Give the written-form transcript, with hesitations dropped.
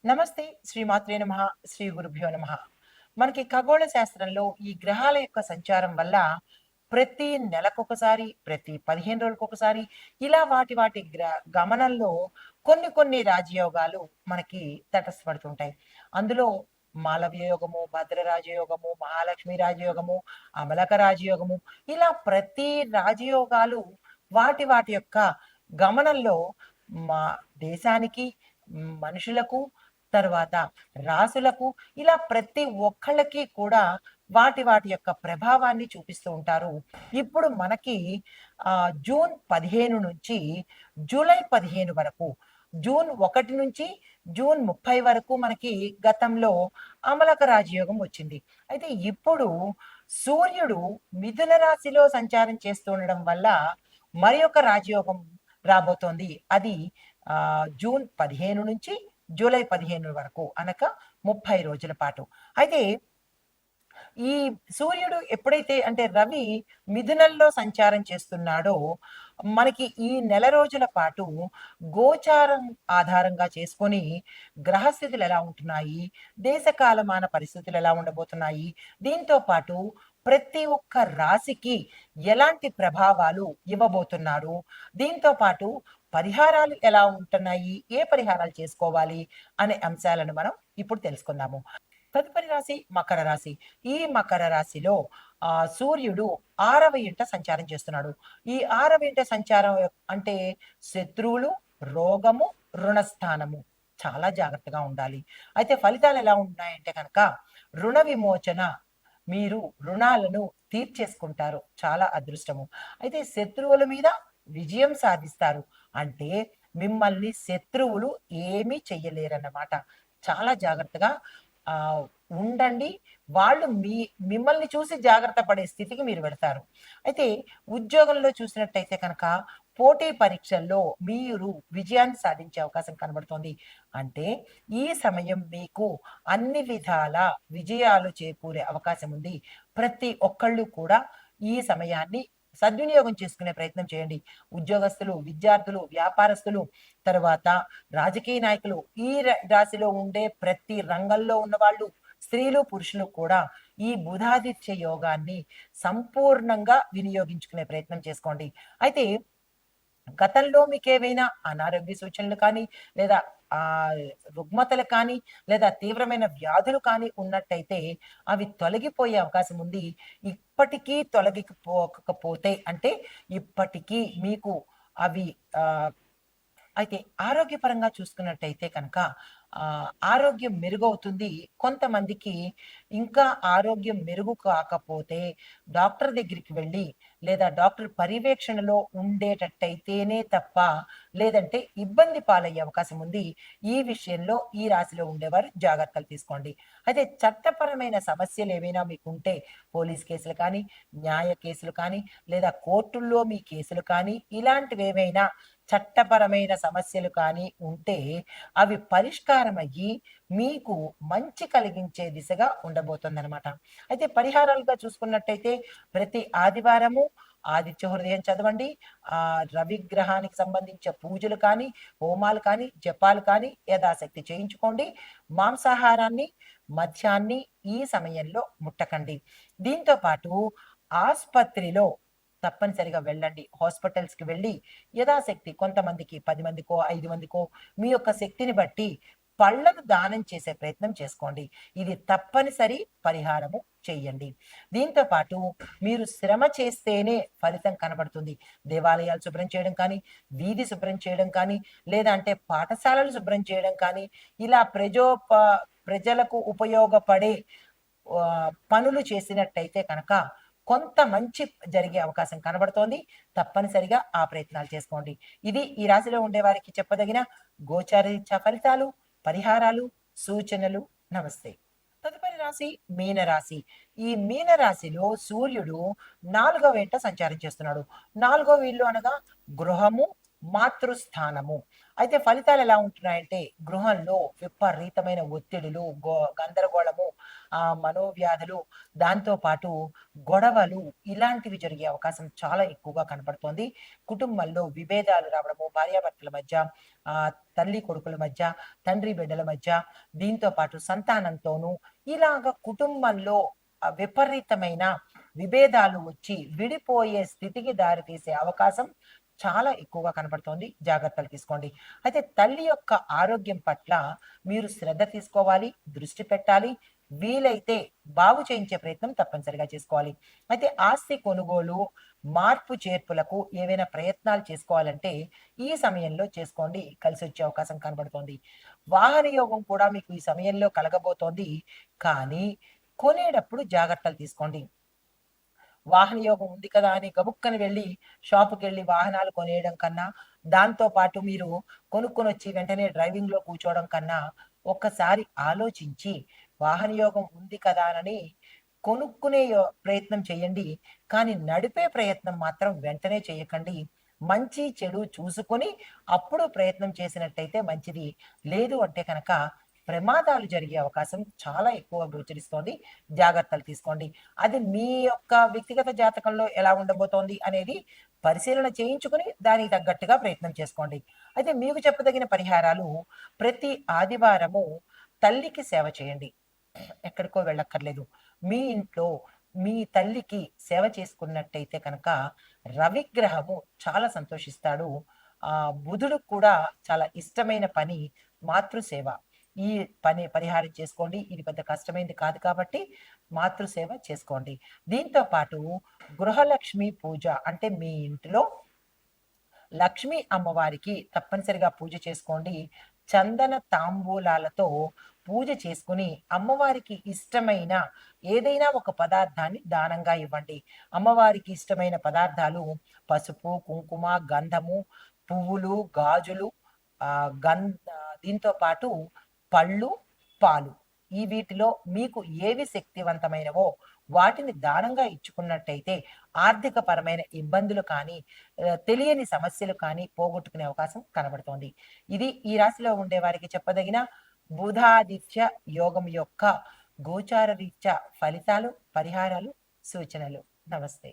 నమస్తే. శ్రీమాత్రే నమః. శ్రీ గురుభ్యో నమః. మనకి ఖగోళ శాస్త్రంలో ఈ గ్రహాల యొక్క సంచారం వల్ల ప్రతి నెలకొకసారి, ప్రతి 15 రోజులకొకసారి ఇలా వాటి గమనంలో కొన్ని రాజయోగాలు మనకి తటస్థపడుతుంటాయి. అందులో మాలవ్య యోగము, భద్ర రాజయోగము, మహాలక్ష్మి రాజయోగము, అమలక రాజయోగము ఇలా ప్రతి రాజయోగాలు వాటి యొక్క గమనంలో మా దేశానికి, మనుషులకు, తరువాత రాసులకు ఇలా ప్రతి ఒక్కళ్ళకి కూడా వాటి యొక్క ప్రభావాన్ని చూపిస్తూ ఉంటారు. ఇప్పుడు మనకి జూన్ 15 నుంచి జూలై 15 వరకు, జూన్ 1 నుంచి జూన్ 30 వరకు మనకి గతంలో అమలక రాజయోగం వచ్చింది. అయితే ఇప్పుడు సూర్యుడు మిథున రాశిలో సంచారం చేస్తుండడం వల్ల మరి ఒక రాజయోగం రాబోతోంది. అది జూన్ 15 నుంచి జూలై 15 వరకు అనగా 30 రోజుల పాటు. అయితే ఈ సూర్యుడు ఎప్పుడైతే అంటే రవి మిథునంలో సంచారం చేస్తున్నాడో, మనకి ఈ నెల రోజుల పాటు గోచారం ఆధారంగా చేసుకొని గ్రహస్థితులు ఎలా ఉంటున్నాయి, దేశ కాలమాన పరిస్థితులు ఎలా ఉండబోతున్నాయి, దీంతో పాటు ప్రతి ఒక్క రాశికి ఎలాంటి ప్రభావాలు ఇవ్వబోతున్నారు, దీంతో పాటు పరిహారాలు ఎలా ఉంటున్నాయి, ఏ పరిహారాలు చేసుకోవాలి అనే అంశాలను మనం ఇప్పుడు తెలుసుకుందాము. తదుపరి రాశి మకర రాశి. ఈ మకర రాశిలో సూర్యుడు 6వ ఇంట సంచారం చేస్తున్నాడు. ఈ 6వ ఇంట సంచారం అంటే శత్రువులు, రోగము, రుణస్థానము. చాలా జాగ్రత్తగా ఉండాలి. అయితే ఫలితాలు ఎలా ఉన్నాయంటే కనుక రుణ విమోచన, మీరు రుణాలను తీర్చేసుకుంటారు. చాలా అదృష్టము. అయితే శత్రువుల మీద విజయం సాధిస్తారు. అంటే మిమ్మల్ని శత్రువులు ఏమీ చెయ్యలేరన్నమాట. చాలా జాగ్రత్తగా ఆహ్, ఉండండి. వాళ్ళు మిమ్మల్ని చూసి జాగ్రత్త పడే స్థితికి మీరు వెళ్తారు. అయితే ఉద్యోగంలో చూసినట్టయితే కనుక పోటీ పరీక్షల్లో మీరు విజయాన్ని సాధించే అవకాశం కనబడుతోంది. అంటే ఈ సమయం మీకు అన్ని విధాల విజయాలు చేకూరే అవకాశం ఉంది. ప్రతి ఒక్కళ్ళు కూడా ఈ సమయాన్ని సద్వినియోగం చేసుకునే ప్రయత్నం చేయండి. ఉద్యోగస్తులు, విద్యార్థులు, వ్యాపారస్తులు, తరువాత రాజకీయ నాయకులు, ఈ రాశిలో ఉండే ప్రతి రంగంలో ఉన్నవాళ్ళు, స్త్రీలు, పురుషులు కూడా ఈ బుధాదిత్య యోగాన్ని సంపూర్ణంగా వినియోగించుకునే ప్రయత్నం చేసుకోండి. అయితే గతంలో మీకేవైనా అనారోగ్య సూచనలు కానీ, లేదా రుగ్మతలు కానీ, లేదా తీవ్రమైన వ్యాధులు కానీ ఉన్నట్టయితే అవి తొలగిపోయే అవకాశం ఉంది. ఇప్పటికీ తొలగిపోకపోతే అంటే ఇప్పటికీ మీకు అవి ఆహ్, అయితే ఆరోగ్యపరంగా చూసుకున్నట్టయితే కనుక ఆరోగ్యం మెరుగవుతుంది. కొంతమందికి ఇంకా ఆరోగ్యం మెరుగు కాకపోతే డాక్టర్ దగ్గరికి వెళ్ళి, లేదా డాక్టర్ పర్యవేక్షణలో ఉండేటట్టయితేనే తప్ప, లేదంటే ఇబ్బంది పాలయ్యే అవకాశం ఉంది. ఈ విషయంలో ఈ రాశిలో ఉండేవారు జాగ్రత్తలు తీసుకోండి. అయితే చట్టపరమైన సమస్యలేవైనా మీకుంటే పోలీస్ కేసులు కానీ, న్యాయ కేసులు కానీ, లేదా కోర్టుల్లో మీ కేసులు కానీ ఇలాంటివేవైనా చట్టపరమైన సమస్యలు కానీ ఉంటే అవి పరిష్కారమయ్యి మీకు మంచి కలిగించే దిశగా ఉండబోతుందనమాట. అయితే పరిహారాలుగా చూసుకున్నట్టయితే ప్రతి ఆదివారము ఆదిత్య హృదయం చదవండి. రవి గ్రహానికి సంబంధించిన పూజలు కానీ, హోమాలు కానీ, జపాలు కానీ యథాశక్తి చేయించుకోండి. మాంసాహారాన్ని మద్యాన్ని ఈ సమయంలో ముట్టకండి. దీంతో పాటు ఆస్పత్రిలో తప్పనిసరిగా వెళ్ళండి. హాస్పిటల్స్‌కి వెళ్ళి యథాశక్తి కొంతమందికి 10 మందికో, 5 మందికో మీ యొక్క శక్తిని బట్టి పళ్ళను దానం చేసే ప్రయత్నం చేసుకోండి. ఇది తప్పనిసరి పరిహారము చెయ్యండి. దీంతో పాటు మీరు శ్రమ చేస్తేనే ఫలితం కనబడుతుంది. దేవాలయాలు శుభ్రం చేయడం కానీ, వీధి శుభ్రం చేయడం కానీ, లేదా అంటే పాఠశాలలు శుభ్రం చేయడం కానీ, ఇలా ప్రజలకు ఉపయోగపడే పనులు చేసినట్టయితే కనుక కొంత మంచి జరిగే అవకాశం కనబడుతోంది. తప్పనిసరిగా ఆ ప్రయత్నాలు చేసుకోండి. ఇది ఈ రాశిలో ఉండేవారికి చెప్పదగిన గోచారరీత్యా ఫలితాలు, పరిహారాలు, సూచనలు. నమస్తే. తదుపరి రాశి మీనరాశి. ఈ మీనరాశిలో సూర్యుడు 4వ ఇంట సంచారం చేస్తున్నాడు. 4వ ఇల్లు అనగా గృహము, మాతృస్థానము. అయితే ఫలితాలు ఎలా ఉంటున్నాయంటే గృహంలో విపరీతమైన ఒత్తిడులు, గందరగోళము, మనోవ్యాధులు, దాంతో పాటు గొడవలు ఇలాంటివి జరిగే అవకాశం చాలా ఎక్కువగా కనపడుతోంది. కుటుంబంలో విభేదాలు రావడము, భార్యాభర్తల మధ్య, తల్లి కొడుకుల మధ్య, తండ్రి బిడ్డల మధ్య, దీంతో పాటు సంతానంతోనూ ఇలాగ కుటుంబంలో విపరీతమైన విభేదాలు వచ్చి విడిపోయే స్థితికి దారితీసే అవకాశం చాలా ఎక్కువగా కనబడుతోంది. జాగ్రత్తలు తీసుకోండి. అయితే తల్లి యొక్క ఆరోగ్యం పట్ల మీరు శ్రద్ధ తీసుకోవాలి, దృష్టి పెట్టాలి. వీలైతే బాగు చేయించే ప్రయత్నం తప్పనిసరిగా చేసుకోవాలి. అయితే ఆస్తి కొనుగోలు, మార్పు చేర్పులకు ఏవైనా ప్రయత్నాలు చేసుకోవాలంటే ఈ సమయంలో చేసుకోండి. కలిసొచ్చే అవకాశం కనబడుతోంది. వాహన యోగం కూడా మీకు ఈ సమయంలో కలగబోతోంది. కానీ కొనేటప్పుడు జాగ్రత్తలు తీసుకోండి. వాహన యోగం ఉంది కదా అని గబుక్కన వెళ్ళి షాపుకెళ్ళి వాహనాలు కొనేయడం కన్నా, దాంతో పాటు మీరు కొనుక్కొనొచ్చి వెంటనే డ్రైవింగ్‌లో కూర్చోవడం కన్నా, ఒక్కసారి ఆలోచించి వాహన యోగం ఉంది కదా అని కొనుక్కునే ప్రయత్నం చేయండి. కానీ నడిపే ప్రయత్నం మాత్రం వెంటనే చేయకండి. మంచి, చెడు చూసుకొని అప్పుడు ప్రయత్నం చేసినట్టయితే మంచిది. లేదు అంటే కనుక ప్రమాదాలు జరిగే అవకాశం చాలా ఎక్కువగా గోచరిస్తోంది. జాగ్రత్తలు తీసుకోండి. అది మీ యొక్క వ్యక్తిగత జాతకంలో ఎలా ఉండబోతోంది అనేది పరిశీలన చేయించుకొని దానికి తగ్గట్టుగా ప్రయత్నం చేసుకోండి. అయితే మీకు చెప్పదగిన పరిహారాలు ప్రతి ఆదివారము తల్లికి సేవ చేయండి. ఎక్కడికో వెళ్ళక్కర్లేదు. మీ ఇంట్లో మీ తల్లికి సేవ చేసుకున్నట్టయితే కనుక రవిగ్రహము చాలా సంతోషిస్తాడు. బుధుడికి కూడా చాలా ఇష్టమైన పని మాతృసేవ. ఈ పని పరిహారం చేసుకోండి. ఇది పెద్ద కష్టమైంది కాదు కాబట్టి మాతృసేవ చేసుకోండి. దీంతో పాటు గృహలక్ష్మి పూజ అంటే మీ ఇంటిలో లక్ష్మీ అమ్మవారికి తప్పనిసరిగా పూజ చేసుకోండి. చందన తాంబూలాలతో పూజ చేసుకుని అమ్మవారికి ఇష్టమైన ఏదైనా ఒక పదార్థాన్ని దానంగా ఇవ్వండి. అమ్మవారికి ఇష్టమైన పదార్థాలు పసుపు, కుంకుమ, గంధము, పువ్వులు, గాజులు, దీంతో పాటు పళ్ళు, పాలు. ఈ వీటిలో మీకు ఏవి శక్తివంతమైనవో వాటిని దానంగా ఇచ్చుకున్నట్టయితే ఆర్థిక పరమైన ఇబ్బందులు కానీ, తెలియని సమస్యలు కానీ పోగొట్టుకునే అవకాశం కనబడుతోంది. ఇది ఈ రాశిలో ఉండే వారికి చెప్పదగిన బుధాదిత్య యోగం యొక్క గోచార రీత్యా ఫలితాలు, పరిహారాలు, సూచనలు. నమస్తే.